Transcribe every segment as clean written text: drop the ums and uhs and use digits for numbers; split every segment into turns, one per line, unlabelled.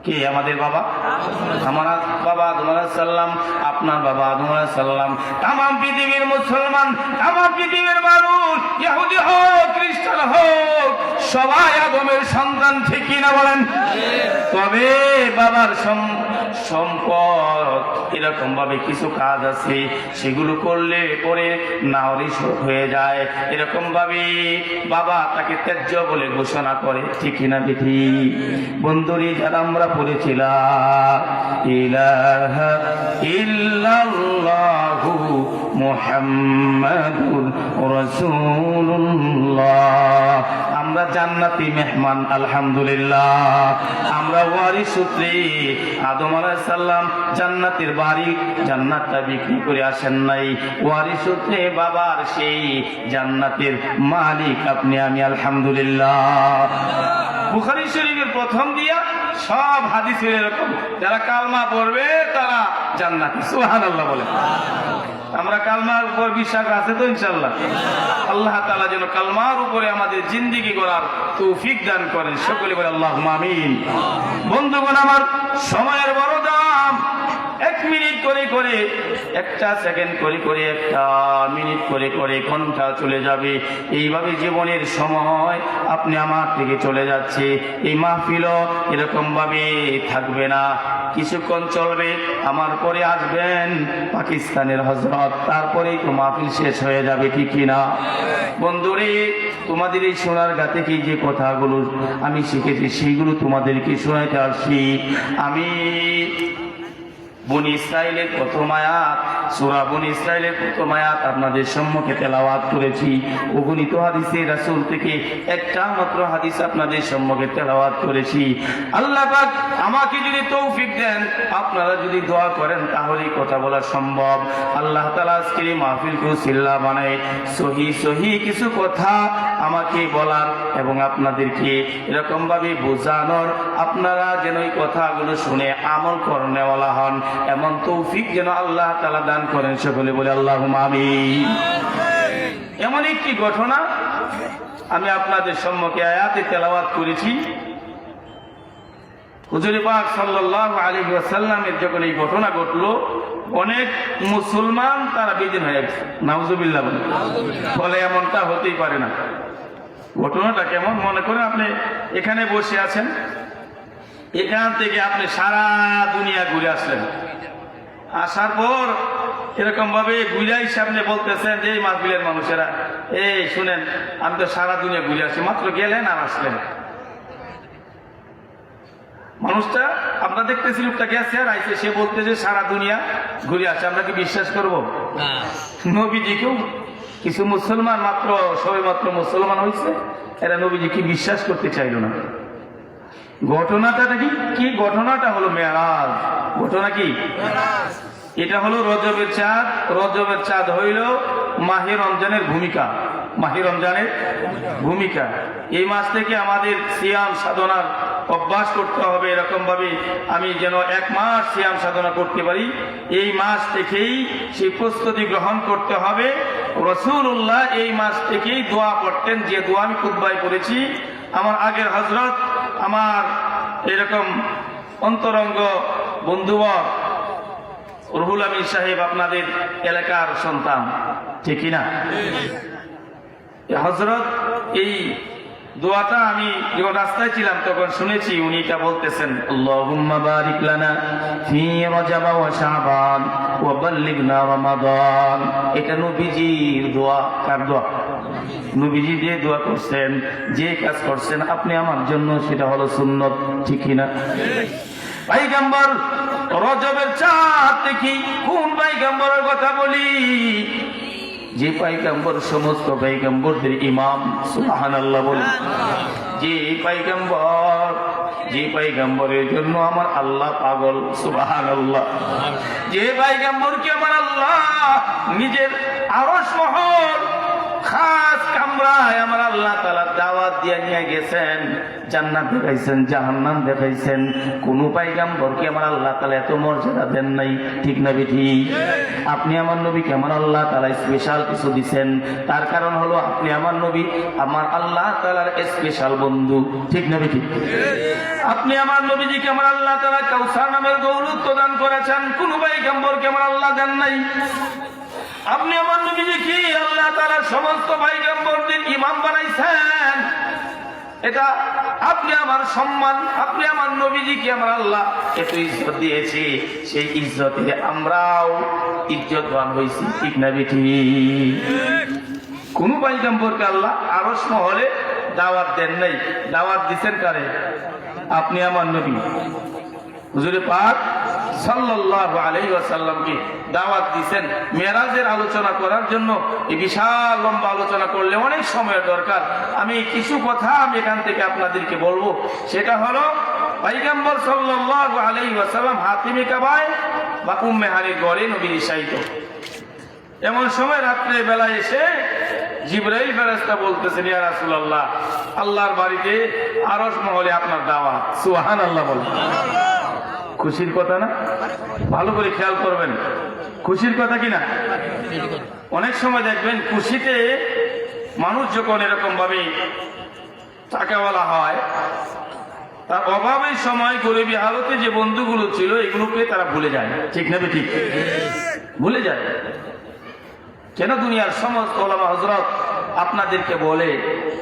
কে? আমাদের বাবা, আমার বাবা আদম আলাইহিস সালাম, আপনার বাবা আদম আলাইহিস সালাম। তামাম পৃথিবীর মুসলমান, তামাম পৃথিবীর মানুষ, ইহুদি হোক খ্রিস্টান হোক, সবাই আদমের সন্তান, ঠিক কিনা বলেন? তবে বাবার সম্পদ এরকম ভাবে কিছু কাজ আছে, সেগুলো করলে পরে নাওরিশ হয়ে যায়, এরকম ভাবে বাবা তাকে ত্যায্য বলে ঘোষণা করে, ঠিক কিনা বিধি? বন্ধুরি যারা আমরা পড়েছিলাম ইলাহা ইল্লাল্লাহু মুহাম্মাদুর রাসূলুল্লাহ, আমরা জান্নাতি মেহমান আলহামদুলিল্লাহ। আমরা ওয়ারিস সূত্রে আদম আলাইহিস সালাম জান্নাতের বাড়ি, জান্নাতটা বিক্রি করে আসেন নাই, ওয়ারিস সূত্রে বাবার সেই জান্নাতের মালিক আপনি আমি আলহামদুলিল্লাহ। বুখারী শরীফের প্রথম দিয়া সব হাদিসের এরকম, যারা কালমা পড়বে তারা জান্নাতি, সুবহানাল্লাহ বলে। আমরা কালমার উপর বিশ্বাস আছে তো ইনশাআল্লাহ? আল্লাহ তাআলা যেন কালমার উপরে আমাদের জিন্দেগি করার তৌফিক দান করেন, সকলে বলে আল্লাহুম্মা আমিন। বন্ধুগণ আমার, সময়ের বড় দাম। 1 মিনিট করে করে, 1টা সেকেন্ড করে করে, 1টা মিনিট করে করে ঘন্টা চলে যাবে। এইভাবে জীবনের সময় আপনি আমার থেকে চলে যাচ্ছে। এই মাহফিলও এরকম ভাবে থাকবে না, কিছুক্ষণ চলবে, আমার পরে আসবেন পাকিস্তানের হযরত, তারপরেই তো মাহফিল শেষ হয়ে যাবে, ঠিক কিনা? বন্ধুরে, তোমাদের এই সোনার গা থেকে যে কথাগুলো আমি শিখেছি সেইগুলো তোমাদেরকে শোনাইতে আসছি। আমি বনী ইসরাইলের প্রথম আয়াত, সূরা বনী ইসরাইলের প্রথম আয়াত আপনাদের সম্মুখে তেলাওয়াত করেছি। অগণিত হাদিসে রাসূল থেকে একটা মাত্র হাদিস আপনাদের সম্মুখে তেলাওয়াত করেছি। আল্লাহ পাক আমাকে যদি তৌফিক দেন, আপনারা যদি দোয়া করেন, তাহলে কথা বলা সম্ভব। আল্লাহ তাআলা আজকের এই মাহফিলকে উসিলা বানায় সহি কিছু কথা আমাকে বলার এবং আপনাদেরকে এরকম ভাবে বোঝানোর, আপনারা যেন এই কথাগুলো শুনে আমল করনেওয়ালা হন, এমন তৌফিক যেন আল্লাহ তাআলা দান করেন, সকলে বলে আল্লাহুম্মা আমিন। এমন একটি ঘটনা আমি আপনাদের সম্মুখে আয়াতে তেলাওয়াত করেছি। হুজুর পাক সাল্লাল্লাহু আলাইহি ওয়াসাল্লামের যখন এই ঘটনা ঘটলো, অনেক মুসলমান তারা বেদিন হয়ে গেছে, নাউজুবিল্লাহ বলে। এমনটা হতেই পারে না। ঘটনাটা কেমন? মনে করেন আপনি এখানে বসে আছেন, এখান থেকে আপনি সারা দুনিয়া ঘুরে আসলেন, আসার পর এরকম ভাবে ঘুরাই সামনে বলতেছেন যে এই মাহফিলের মানুষেরা, এই শুনেন, আমি তো সারা দুনিয়া ঘুরে আসছি, মাত্র গেলেন আর আসলেন। মানুষটা আপনার দেখতেছি, লোকটা গেছে আর আইছে, সে বলতে যে সারা দুনিয়া ঘুরে আসছে, আমরা কি বিশ্বাস করবো? নবীজিকেও কিছু মুসলমান মাত্র, সবে মাত্র মুসলমান হয়েছে, এরা নবীজিকে বিশ্বাস করতে চাইল না। ঘটনাটা নাকি কি? ঘটনাটা হলো মেরাজ। ঘটনা কি? এটা হলো রজবের চাঁদ। রজবের চাঁদ হইল মাহে রমজানের ভূমিকা, মাহে রমজানের ভূমিকা। এই মাস থেকে আমাদের সিয়াম সাধনার অভ্যাস করতে হবে, এরকম ভাবে আমি যেন 1 মাস সিয়াম সাধনা করতে পারি, এই মাস থেকেই সেই প্রস্তুতি গ্রহণ করতে হবে। রাসূলুল্লাহ এই মাস থেকেই দোয়া করতেন, যে দোয়া আমি খুতবায় পড়েছি। আমার আগের হযরত, আমার এরকম অন্তরঙ্গ বন্ধুবর রুহুল আমিন সাহেব আপনাদের এলাকার সন্তান, ঠিক না? হযরত এই দোয়াটা আমি যখন রাস্তায় ছিলাম তখন শুনেছি, উনি এটা বলতেছেন, আল্লাহুম্মা বারিক লানা ফি রজব ওয়া শাবান ওয়া বাল্লিগনা রমাদান। এটা নবীজির দোয়া। কার দোয়া? নবীজি যে দোয়া করছেন, যে কাজ করছেন আপনি আমার জন্য, সেটা হলো সুন্নত, ঠিক না? পয়গম্বর রজবের চাঁদ দেখি, কোন পয়গম্বরের কথা বলি? যে পয়গম্বর সমস্ত পয়গম্বরদের ইমাম, সুবহানাল্লাহ বলে। যে পয়গম্বর, যে পয়গম্বরের জন্য আমার আল্লাহ পাগল, সুবহানাল্লাহ। যে পয়গম্বরকে আমার আল্লাহ নিজের আরশ মহল খাস কামরায় আমার আল্লাহ তাআলা দাওয়াত দিয়ে নিয়ে গেছেন, জান্নাত দেখাইছেন, জাহান্নাম দেখাইছেন। কোন পয়গম্বরকে আমার আল্লাহ তাআলা এত মর্যাদা দেন নাই, ঠিক না ঠিক? আপনি আমার নবীকে আমার আল্লাহ তাআলা স্পেশাল কিছু দিবেন, তার কারণ হলো আপনি আমার নবী আমার আল্লাহ তাআলার স্পেশাল বন্ধু, ঠিক না ঠিক? আপনি আমার নবীজিকে আমার আল্লাহ তাআলা কাউসার নামের দৌলত প্রদান করেছেন, কোন পয়গম্বরকে আমার আল্লাহ দেন নাই। আপনি আমার নবীজিকে আল্লাহ তাআলা সমস্ত পয়গম্বরদের ইমাম বানাইছেন, এটা আপনি আমার সম্মান। আপনি আমার নবীজিকে আমার আল্লাহ এত ইজ্জত দিয়েছে, সেই ইজ্জতে আমরাও ইজ্জতবান হয়েছি, ঠিক না ঠিক? কোন পয়গম্বরকে আল্লাহ আরশ মহলে দাওয়াত দেন নাই, দাওয়াত দিচ্ছেন কারে? আপনি আমার নবী হুজুরে পাক সাল্লাল্লাহু আলাইহি ওয়াসাল্লামকে দাওয়াত দিবেন মেরাজের আলোচনা করার জন্য। এই বিশাল লম্বা আলোচনা করলে অনেক সময়ের দরকার। আমি কিছু কথা আমি এখান থেকে আপনাদেরকে বলবো, সেটা হলো পয়গম্বর সাল্লাল্লাহু আলাইহি ওয়াসাল্লাম হাতিমে কাবায় বা উম্মে হানির ঘরে নবী ঈশায়িত। এমন সময় রাত্রে বেলায় এসে জিবরাইল ফেরেশতা বলতেছেন, ইয়া রাসূলুল্লাহ, আল্লাহর বাড়িতে আরশ মহলে আপনার দাওয়াত। সুবহানাল্লাহ বলেন। খুশির কথা না? ভালো করে খেয়াল করবেন, খুশির কথা কিনা? অনেক সময় দেখবেন খুশিতে মানুষ যখন এরকম ভাবে টাকাওয়ালা হয়, তার অভাবের সময় গরিবী হালতে যে বন্ধুগুলো ছিল এগুলোকে তারা ভুলে যায়, ঠিক না ঠিক? ভুলে যায়। কেন দুনিয়ার সমস্ত ওলামা হযরত আপনাদেরকে বলে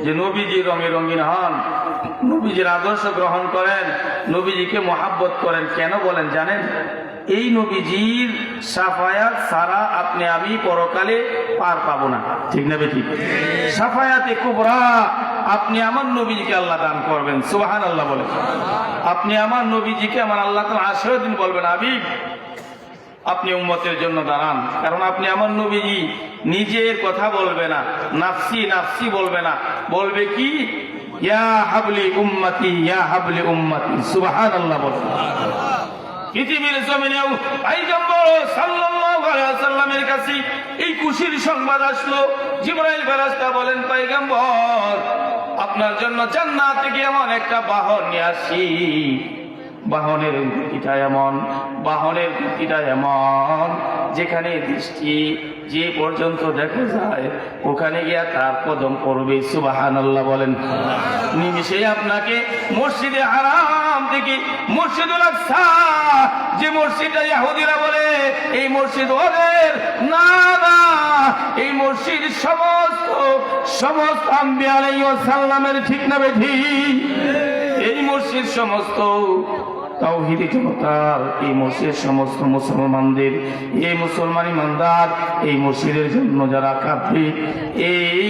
যে নবীজি রঙে রঙিন হন, নবীজির আদর্শ গ্রহণ করেন, নবীজিকে মহাব্বত করেন। কেন বলেন জানেন? এই নবীজির শাফায়াত ছাড়া আপনি আমি পরকালে পার পাবো না, ঠিক না ঠিক? শাফায়াতে কুবরা আপনি আমার নবীজিকে আল্লাহ দান করবেন, সুবহানাল্লাহ বলেন। আপনি আমার নবীজিকে আমার আল্লাহ তাআলা আশীর্বাদ দিন, বলবেন হাবিব আপনি উম্মতের জন্য দাঁড়ান। কারণ আপনি আমার নবীজি নিজের কথা বলবে না, নাফসি নাফসি বলবে না, বলবে কি ইয়া হাবলি উম্মতি, ইয়া হাবলি উম্মতি, সুবহানাল্লাহ বলেন। পৃথিবীর জমিনেও পয়গম্বর সাল্লাল্লাহু আলাইহি ওয়াসাল্লামের কাছে এই খুশির সংবাদ আসলো। জিবরাইল ফেরেশতা বলেন, পয়গম্বর আপনার জন্য জান্নাত থেকে এমন একটা বাহন নিয়ে আসি, বাহনের গতিটা এমন, বাহনের গতিটা এমন যেখানে দৃষ্টি যে পর্যন্ত দেখা যায় ওখানে গিয়া তার কদম পড়বে, সুবহানাল্লাহ বলেন। নিমিষে আপনাকে মসজিদে হারাম থেকে মসজিদুল আকসা, যে মসজিদটা ইহুদিরা বলে এই মসজিদ ওদের, না না, এই মসজিদ সমস্ত আম্বিয়া আলাইহিস সালামের, ঠিক না বেঠিক? এই মসজিদ সমস্ত তাওহীদি জনতার, এই মসজিদ সমস্ত মুসলমানদের, এই মুসলমান ইমানদার এই মসজিদের জন্য যারা কাঁদবে, এই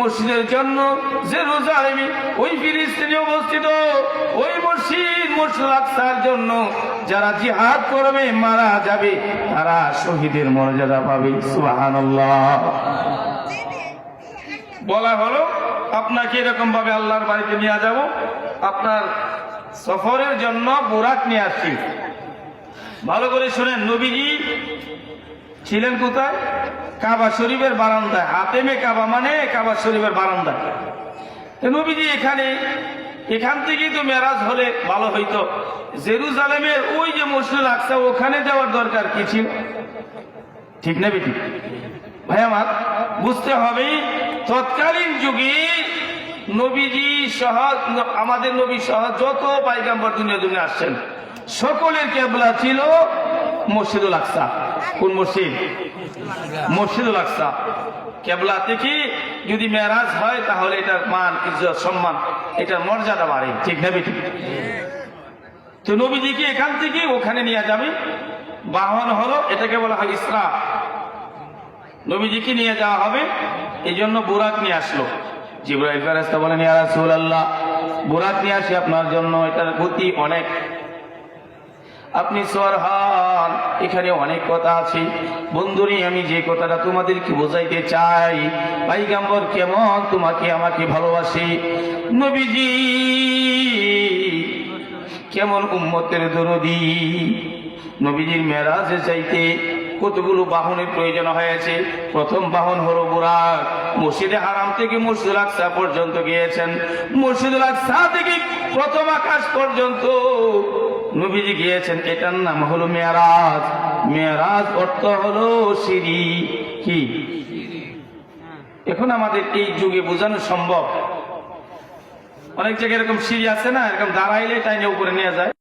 মসজিদের জন্য জেরুজালেমে ওই ফিলিস্তিনে অবস্থিত ওই মসজিদুল আকসার জন্য যারা জিহাদ করবে, মারা যাবে, তারা শহীদের মর্যাদা পাবে, সুবহানাল্লাহ। বলা হলো আপনাকে এরকম ভাবে আল্লাহর বাড়িতে নিয়ে যাব, আপনার সফরের জন্য বুরাক নিয়ে আসছি। ভালো করে শুনেন, নবীজি ছিলেন কোথায়? কাবা শরীফের বারান্দায়। হাতেমে কাবা মানে কাবা শরীফের বারান্দায়। নবীজি এখান থেকেই তো মেরাজ হলে ভালো হইতো। জেরুজালেমের ওই যে মসজিদুল আকসা, ওখানে যাওয়ার দরকার কি ছিল? ঠিক না বেটি? ভাই আমার বুঝতে হবে, তৎকালীন যুগে নবীজি সহ, আমাদের নবী সহ যত পয়গম্বর দুনিয়া আসছেন সকলের কিবলা ছিল মসজিদুল আকসা। কোন মসজিদ? মসজিদুল আকসা। কিবলা থেকে যদি মেরাজ হয় তাহলে এটার মান, ইজ্জত, সম্মান, এটার মর্যাদা বাড়ে, ঠিক না বেটি? তো নবীজিকে এখান থেকে ওখানে নিয়ে যাবে, বাহন হলো, এটাকে বলা হয় ইসরা। নবীজিকে নিয়ে যাওয়া হবে, এই জন্য বুরাক নিয়ে আসলো। জিবরাইল ফেরেশতা বলেন, ইয়া রাসূলুল্লাহ, বুরাক নিয়ে আসি আপনার জন্য, এটার গতি অনেক, আপনি সওয়ার হন। এখানে অনেক কথা আছে বন্ধুরি, আমি যে কথাটা তোমাদেরকে বোঝাইতে চাই, পয়গম্বর কেমন তোমাকে আমাকে ভালোবাসে, নবীজি কেমন উম্মতের দরদি। নবীজির মেরাজে চাইতে কতগুলো বাহনের প্রয়োজন হয়েছে। প্রথম বাহন হলো বুরাক, মসজিদে হারাম থেকে মসজিদুল আকসা পর্যন্ত গিয়েছেন, মসজিদুল আকসা থেকে প্রথম আকাশ পর্যন্ত নবীজি গিয়েছেন। এটার নাম হলো মেরাজ। মেরাজ অর্থ হলো সিঁড়ি। কি এখন আমাদের এই যুগে বোঝানো সম্ভব? অনেক জায়গায় এরকম সিঁড়ি আছে না, এরকম দাঁড়াইলে টাইনে উপরে নিয়ে যায়।